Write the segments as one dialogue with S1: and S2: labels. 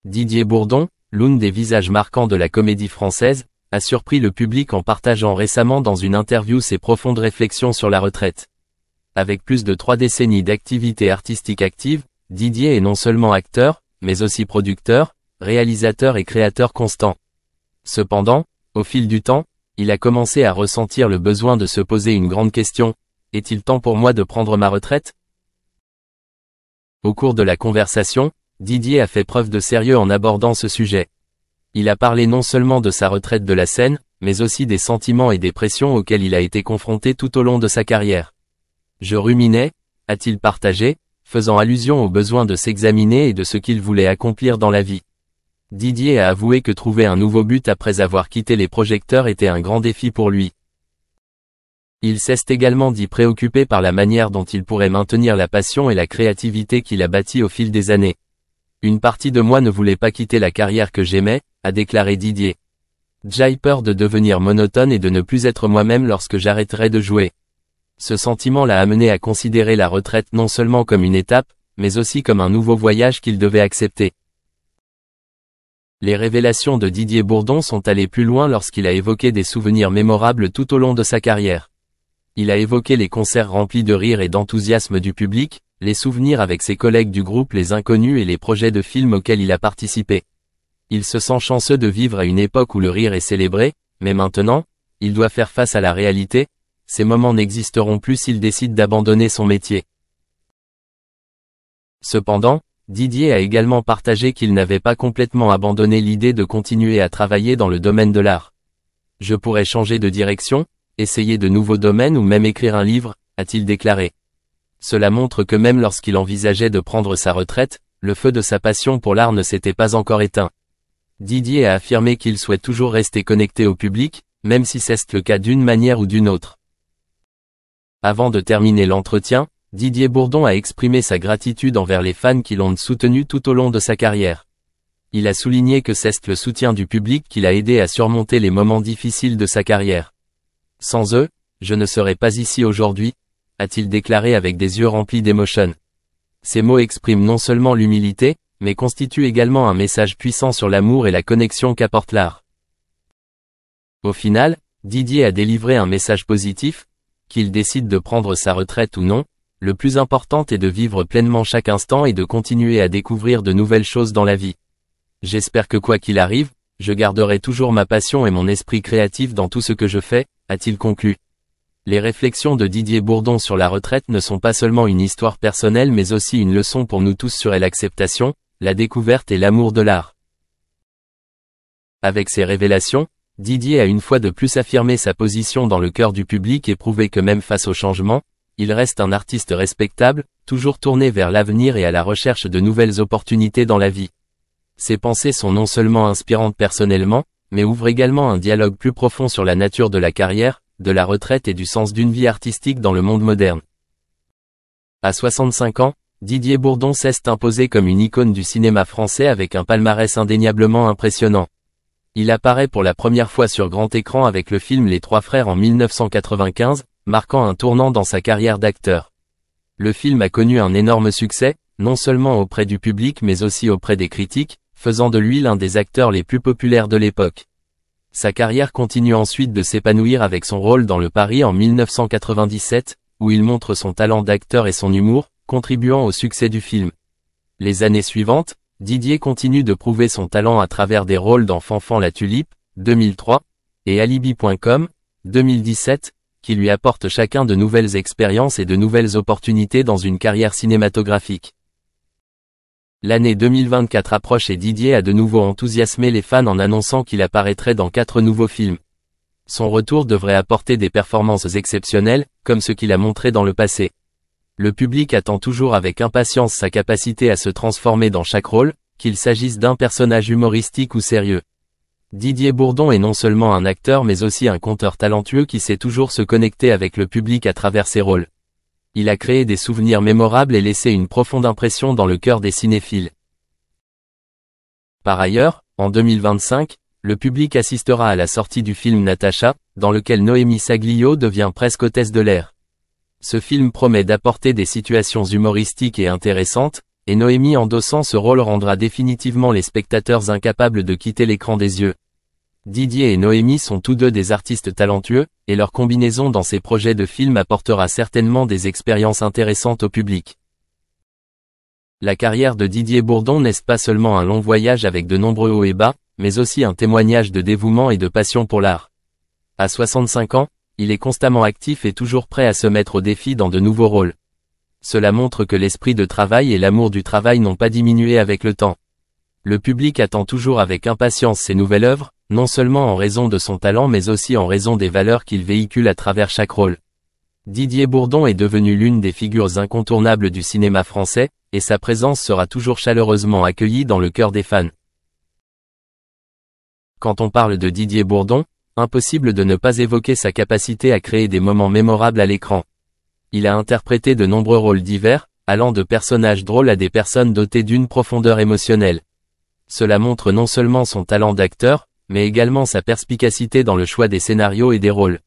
S1: Didier Bourdon, l'un des visages marquants de la comédie française, a surpris le public en partageant récemment dans une interview ses profondes réflexions sur la retraite. Avec plus de 3 décennies d'activité artistique active, Didier est non seulement acteur, mais aussi producteur, réalisateur et créateur constant. Cependant, au fil du temps, il a commencé à ressentir le besoin de se poser une grande question: est-il temps pour moi de prendre ma retraite? Au cours de la conversation, Didier a fait preuve de sérieux en abordant ce sujet. Il a parlé non seulement de sa retraite de la scène, mais aussi des sentiments et des pressions auxquels il a été confronté tout au long de sa carrière. Je ruminais, a-t-il partagé, faisant allusion au besoin de s'examiner et de ce qu'il voulait accomplir dans la vie. Didier a avoué que trouver un nouveau but après avoir quitté les projecteurs était un grand défi pour lui. Il s'est également dit préoccupé par la manière dont il pourrait maintenir la passion et la créativité qu'il a bâtie au fil des années. Une partie de moi ne voulait pas quitter la carrière que j'aimais, a déclaré Didier. J'ai peur de devenir monotone et de ne plus être moi-même lorsque j'arrêterai de jouer. Ce sentiment l'a amené à considérer la retraite non seulement comme une étape, mais aussi comme un nouveau voyage qu'il devait accepter. Les révélations de Didier Bourdon sont allées plus loin lorsqu'il a évoqué des souvenirs mémorables tout au long de sa carrière. Il a évoqué les concerts remplis de rire et d'enthousiasme du public, les souvenirs avec ses collègues du groupe Les Inconnus et les projets de films auxquels il a participé. Il se sent chanceux de vivre à une époque où le rire est célébré, mais maintenant, il doit faire face à la réalité. Ces moments n'existeront plus s'il décide d'abandonner son métier. Cependant, Didier a également partagé qu'il n'avait pas complètement abandonné l'idée de continuer à travailler dans le domaine de l'art. Je pourrais changer de direction, essayer de nouveaux domaines ou même écrire un livre, a-t-il déclaré. Cela montre que même lorsqu'il envisageait de prendre sa retraite, le feu de sa passion pour l'art ne s'était pas encore éteint. Didier a affirmé qu'il souhaite toujours rester connecté au public, même si c'est le cas d'une manière ou d'une autre. Avant de terminer l'entretien, Didier Bourdon a exprimé sa gratitude envers les fans qui l'ont soutenu tout au long de sa carrière. Il a souligné que c'est le soutien du public qui l'a aidé à surmonter les moments difficiles de sa carrière. Sans eux, je ne serais pas ici aujourd'hui, a-t-il déclaré avec des yeux remplis d'émotion. Ces mots expriment non seulement l'humilité, mais constituent également un message puissant sur l'amour et la connexion qu'apporte l'art. Au final, Didier a délivré un message positif: qu'il décide de prendre sa retraite ou non, le plus important est de vivre pleinement chaque instant et de continuer à découvrir de nouvelles choses dans la vie. J'espère que quoi qu'il arrive, je garderai toujours ma passion et mon esprit créatif dans tout ce que je fais, a-t-il conclu. Les réflexions de Didier Bourdon sur la retraite ne sont pas seulement une histoire personnelle mais aussi une leçon pour nous tous sur l'acceptation, la découverte et l'amour de l'art. Avec ces révélations, Didier a une fois de plus affirmé sa position dans le cœur du public et prouvé que même face au changement, il reste un artiste respectable, toujours tourné vers l'avenir et à la recherche de nouvelles opportunités dans la vie. Ses pensées sont non seulement inspirantes personnellement, mais ouvrent également un dialogue plus profond sur la nature de la carrière, de la retraite et du sens d'une vie artistique dans le monde moderne. À 65 ans, Didier Bourdon s'est imposé comme une icône du cinéma français avec un palmarès indéniablement impressionnant. Il apparaît pour la première fois sur grand écran avec le film Les Trois Frères en 1995, marquant un tournant dans sa carrière d'acteur. Le film a connu un énorme succès, non seulement auprès du public mais aussi auprès des critiques, faisant de lui l'un des acteurs les plus populaires de l'époque. Sa carrière continue ensuite de s'épanouir avec son rôle dans Le Pari en 1997, où il montre son talent d'acteur et son humour, contribuant au succès du film. Les années suivantes, Didier continue de prouver son talent à travers des rôles dans Fanfan la Tulipe, 2003, et Alibi.com, 2017, qui lui apportent chacun de nouvelles expériences et de nouvelles opportunités dans une carrière cinématographique. L'année 2024 approche et Didier a de nouveau enthousiasmé les fans en annonçant qu'il apparaîtrait dans 4 nouveaux films. Son retour devrait apporter des performances exceptionnelles, comme ce qu'il a montré dans le passé. Le public attend toujours avec impatience sa capacité à se transformer dans chaque rôle, qu'il s'agisse d'un personnage humoristique ou sérieux. Didier Bourdon est non seulement un acteur mais aussi un conteur talentueux qui sait toujours se connecter avec le public à travers ses rôles. Il a créé des souvenirs mémorables et laissé une profonde impression dans le cœur des cinéphiles. Par ailleurs, en 2025, le public assistera à la sortie du film Natacha, dans lequel Noémie Saglio devient presque hôtesse de l'air. Ce film promet d'apporter des situations humoristiques et intéressantes, et Noémie endossant ce rôle rendra définitivement les spectateurs incapables de quitter l'écran des yeux. Didier et Noémie sont tous deux des artistes talentueux, et leur combinaison dans ces projets de film apportera certainement des expériences intéressantes au public. La carrière de Didier Bourdon n'est pas seulement un long voyage avec de nombreux hauts et bas, mais aussi un témoignage de dévouement et de passion pour l'art. À 65 ans, il est constamment actif et toujours prêt à se mettre au défi dans de nouveaux rôles. Cela montre que l'esprit de travail et l'amour du travail n'ont pas diminué avec le temps. Le public attend toujours avec impatience ses nouvelles œuvres, non seulement en raison de son talent mais aussi en raison des valeurs qu'il véhicule à travers chaque rôle. Didier Bourdon est devenu l'une des figures incontournables du cinéma français, et sa présence sera toujours chaleureusement accueillie dans le cœur des fans. Quand on parle de Didier Bourdon, impossible de ne pas évoquer sa capacité à créer des moments mémorables à l'écran. Il a interprété de nombreux rôles divers, allant de personnages drôles à des personnes dotées d'une profondeur émotionnelle. Cela montre non seulement son talent d'acteur, mais également sa perspicacité dans le choix des scénarios et des rôles.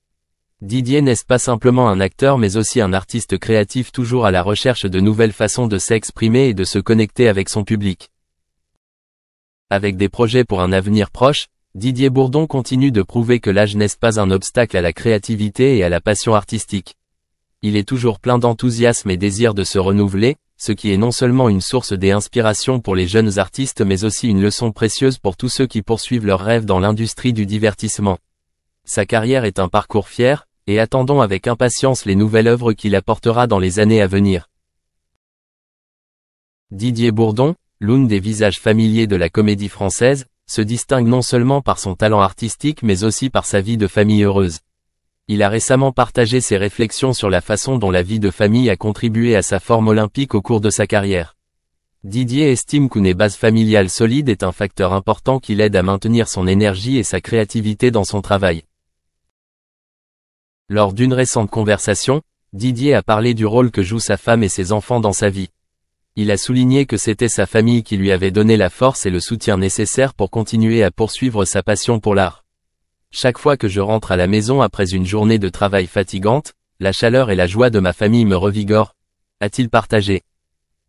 S1: Didier n'est pas simplement un acteur mais aussi un artiste créatif toujours à la recherche de nouvelles façons de s'exprimer et de se connecter avec son public. Avec des projets pour un avenir proche, Didier Bourdon continue de prouver que l'âge n'est pas un obstacle à la créativité et à la passion artistique. Il est toujours plein d'enthousiasme et désir de se renouveler, ce qui est non seulement une source d'inspiration pour les jeunes artistes mais aussi une leçon précieuse pour tous ceux qui poursuivent leurs rêves dans l'industrie du divertissement. Sa carrière est un parcours fier, et attendons avec impatience les nouvelles œuvres qu'il apportera dans les années à venir. Didier Bourdon, l'un des visages familiers de la comédie française, se distingue non seulement par son talent artistique mais aussi par sa vie de famille heureuse. Il a récemment partagé ses réflexions sur la façon dont la vie de famille a contribué à sa forme olympique au cours de sa carrière. Didier estime qu'une base familiale solide est un facteur important qui l'aide à maintenir son énergie et sa créativité dans son travail. Lors d'une récente conversation, Didier a parlé du rôle que jouent sa femme et ses enfants dans sa vie. Il a souligné que c'était sa famille qui lui avait donné la force et le soutien nécessaires pour continuer à poursuivre sa passion pour l'art. Chaque fois que je rentre à la maison après une journée de travail fatigante, la chaleur et la joie de ma famille me revigorent, a-t-il partagé.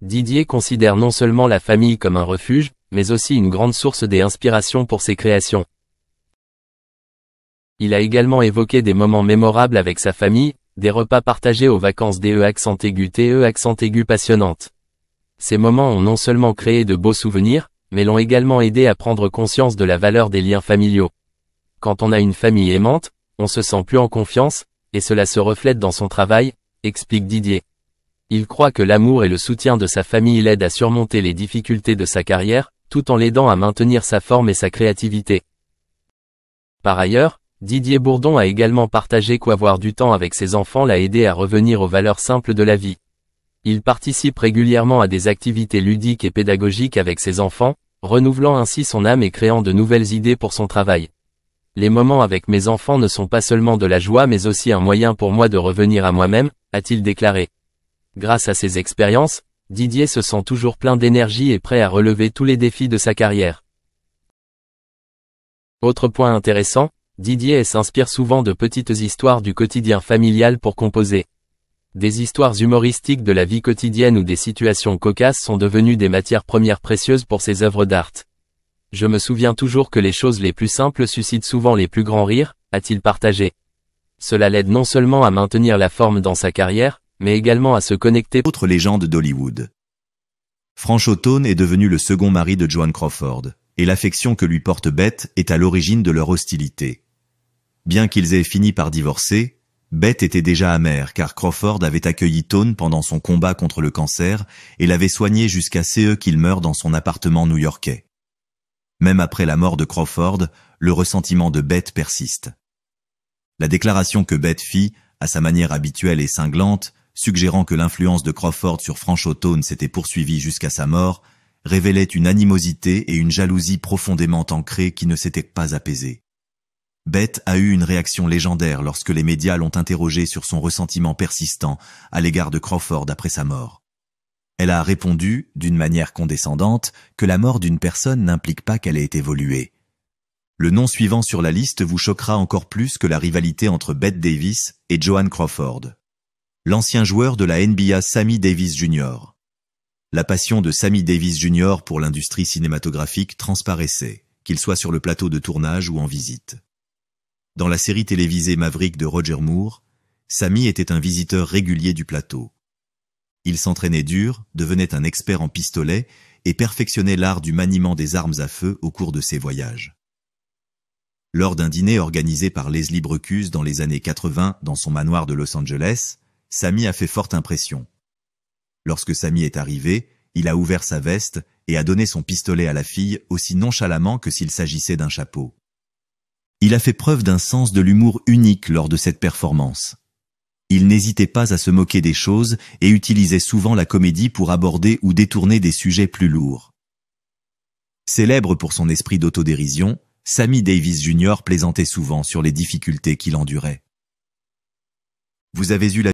S1: Didier considère non seulement la famille comme un refuge, mais aussi une grande source d'inspiration pour ses créations. Il a également évoqué des moments mémorables avec sa famille, des repas partagés aux vacances TE passionnantes. Ces moments ont non seulement créé de beaux souvenirs, mais l'ont également aidé à prendre conscience de la valeur des liens familiaux. Quand on a une famille aimante, on se sent plus en confiance, et cela se reflète dans son travail, explique Didier. Il croit que l'amour et le soutien de sa famille l'aident à surmonter les difficultés de sa carrière, tout en l'aidant à maintenir sa forme et sa créativité. Par ailleurs, Didier Bourdon a également partagé qu'avoir du temps avec ses enfants l'a aidé à revenir aux valeurs simples de la vie. Il participe régulièrement à des activités ludiques et pédagogiques avec ses enfants, renouvelant ainsi son âme et créant de nouvelles idées pour son travail. Les moments avec mes enfants ne sont pas seulement de la joie mais aussi un moyen pour moi de revenir à moi-même, a-t-il déclaré. Grâce à ces expériences, Didier se sent toujours plein d'énergie et prêt à relever tous les défis de sa carrière. Autre point intéressant, Didier s'inspire souvent de petites histoires du quotidien familial pour composer. Des histoires humoristiques de la vie quotidienne ou des situations cocasses sont devenues des matières premières précieuses pour ses œuvres d'art. Je me souviens toujours que les choses les plus simples suscitent souvent les plus grands rires, a-t-il partagé. Cela l'aide non seulement à maintenir la forme dans sa carrière, mais également à se connecter.
S2: Autre légende d'Hollywood. Franchotone est devenu le second mari de Joan Crawford, et l'affection que lui porte Bette est à l'origine de leur hostilité. Bien qu'ils aient fini par divorcer, Bette était déjà amère car Crawford avait accueilli Tone pendant son combat contre le cancer et l'avait soigné jusqu'à ce qu'il meure dans son appartement new-yorkais. Même après la mort de Crawford, le ressentiment de Bette persiste. La déclaration que Bette fit, à sa manière habituelle et cinglante, suggérant que l'influence de Crawford sur Franchotone s'était poursuivie jusqu'à sa mort, révélait une animosité et une jalousie profondément ancrées qui ne s'étaient pas apaisées. Bette a eu une réaction légendaire lorsque les médias l'ont interrogée sur son ressentiment persistant à l'égard de Crawford après sa mort. Elle a répondu, d'une manière condescendante, que la mort d'une personne n'implique pas qu'elle ait évolué. Le nom suivant sur la liste vous choquera encore plus que la rivalité entre Bette Davis et Joan Crawford. L'ancien joueur de la NBA Sammy Davis Jr. La passion de Sammy Davis Jr. pour l'industrie cinématographique transparaissait, qu'il soit sur le plateau de tournage ou en visite. Dans la série télévisée Maverick de Roger Moore, Sammy était un visiteur régulier du plateau. Il s'entraînait dur, devenait un expert en pistolet et perfectionnait l'art du maniement des armes à feu au cours de ses voyages. Lors d'un dîner organisé par Leslie Brecuse dans les années 80 dans son manoir de Los Angeles, Sammy a fait forte impression. Lorsque Sammy est arrivé, il a ouvert sa veste et a donné son pistolet à la fille aussi nonchalamment que s'il s'agissait d'un chapeau. Il a fait preuve d'un sens de l'humour unique lors de cette performance. Il n'hésitait pas à se moquer des choses et utilisait souvent la comédie pour aborder ou détourner des sujets plus lourds. Célèbre pour son esprit d'autodérision, Sammy Davis Jr. plaisantait souvent sur les difficultés qu'il endurait. Vous avez eu la